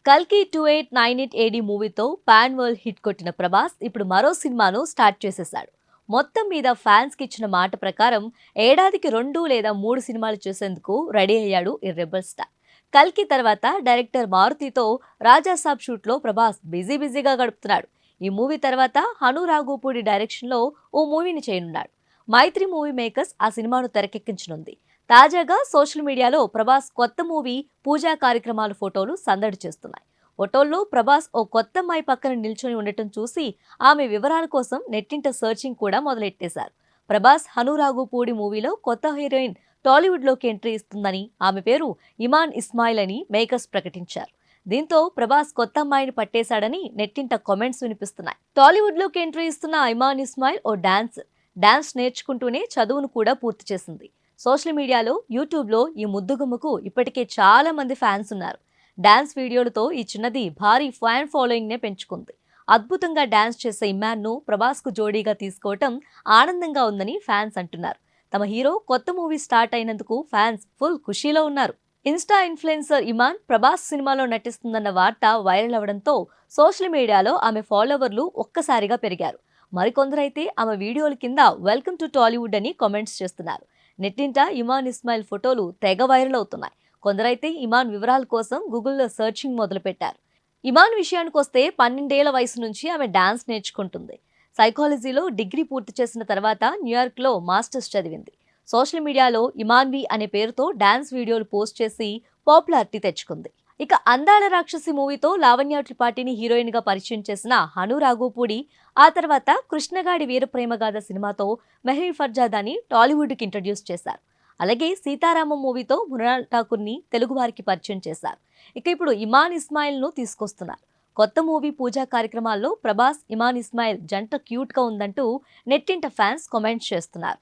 కల్కి 2898 ఏడీ మూవీతో pan world hit కొట్టిన ప్రభాస్ ఇప్పుడు మరో సినిమాను స్టార్ట్ చేసేశాడు. మొత్తం మీద ఫ్యాన్స్ కి ఇచ్చిన మాట ప్రకారం ఏడాదికి 2 లేదా 3 సినిమాలు చేసేందుకు రెడీ అయ్యాడు ఈ రెబల్ స్టార్. కల్కి తర్వాత డైరెక్టర్ మారుతితో రాజాసాబ్ షూట్లో ప్రభాస్ బిజీగా గడుపుతున్నాడు. ఈ మూవీ తర్వాత హను రాఘోపూడి డైరెక్షన్ లో ఓ మూవీని చేయనున్నాడు. మైత్రి మూవీ మేకర్స్ ఆ సినిమాను తెరకెక్కించనుంది. తాజాగా సోషల్ మీడియాలో ప్రభాస్ కొత్త మూవీ పూజా కార్యక్రమాల ఫోటోలు సందడి చేస్తున్నాయి. ఫోటోల్లో ప్రభాస్ ఓ కొత్త అమ్మాయి పక్కన నిల్చొని ఉండటం చూసి ఆమె వివరాల కోసం నెట్టింట సర్చింగ్ కూడా మొదలెట్టేశారు. ప్రభాస్ హను రాఘోపూడి మూవీలో కొత్త హీరోయిన్ టాలీవుడ్ లోకి ఎంట్రీ ఇస్తుందని, ఆమె పేరు ఇమాన్ ఇస్మాయిల్ అని మేకర్స్ ప్రకటించారు. దీంతో ప్రభాస్ కొత్త అమ్మాయిని పట్టేశాడని నెట్టింట కామెంట్స్ వినిపిస్తున్నాయి. టాలీవుడ్ లోకి ఎంట్రీ ఇస్తున్న ఇమాన్ ఇస్మాయిల్ ఓ డాన్స్ నేర్చుకుంటూనే చదువును కూడా పూర్తి చేసింది. సోషల్ మీడియాలో, యూట్యూబ్లో ఈ ముద్దుగుమ్మకు ఇప్పటికే చాలా మంది ఫ్యాన్స్ ఉన్నారు. డాన్స్ వీడియోలతో ఈ చిన్నది భారీ ఫ్యాన్ ఫాలోయింగ్ నే పెంచుకుంది. అద్భుతంగా డాన్స్ చేసే ఇమాన్ను ప్రభాస్కు జోడీగా తీసుకోవటం ఆనందంగా ఉందని ఫ్యాన్స్ అంటున్నారు. తమ హీరో కొత్త మూవీ స్టార్ట్ అయినందుకు ఫ్యాన్స్ ఫుల్ ఖుషీలో ఉన్నారు. ఇన్స్టా ఇన్ఫ్లుయెన్సర్ ఇమాన్ ప్రభాస్ సినిమాలో నటిస్తుందన్న వార్త వైరల్ అవడంతో సోషల్ మీడియాలో ఆమె ఫాలోవర్లు ఒక్కసారిగా పెరిగారు. మరికొందరైతే ఆమె వీడియోల కింద వెల్కమ్ టు టాలీవుడ్ అని కామెంట్స్ చేస్తున్నారు. నెట్టింట ఇమాన్ ఇస్మాయిల్ ఫోటోలు తెగ వైరల్ అవుతున్నాయి. కొందరైతే ఇమాన్ వివరాల కోసం గూగుల్లో సర్చింగ్ మొదలుపెట్టారు. ఇమాన్ విషయానికి వస్తే 12 ఏళ్ల వయసు నుంచి ఆమె డాన్స్ నేర్చుకుంటుంది. సైకాలజీలో డిగ్రీ పూర్తి చేసిన తర్వాత న్యూయార్క్లో మాస్టర్స్ చదివింది. సోషల్ మీడియాలో ఇమాన్వి అనే పేరుతో డాన్స్ వీడియోలు పోస్ట్ చేసి పాపులారిటీ తెచ్చుకుంది. ఇక అందాల రాక్షసి మూవీతో లావణ్య త్రిపాఠిని హీరోయిన్ గా పరిచయం చేసిన హను రాఘోపూడి ఆ తర్వాత కృష్ణగాడి వీరప్రేమగాథ సినిమాతో మెహర్ ఫర్జాదాని టాలీవుడ్ కి ఇంట్రడ్యూస్ చేశారు. అలాగే సీతారామం మూవీతో మృణాల్ ఠాకూర్ ని తెలుగు వారికి పరిచయం చేశారు. ఇక ఇప్పుడు ఇమాన్ ఇస్మాయిల్ ను తీసుకొస్తున్నారు. కొత్త మూవీ పూజా కార్యక్రమాల్లో ప్రభాస్ ఇమాన్ ఇస్మాయిల్ జంట క్యూట్ గా ఉందంటూ నెట్టింట ఫ్యాన్స్ కామెంట్స్ చేస్తున్నారు.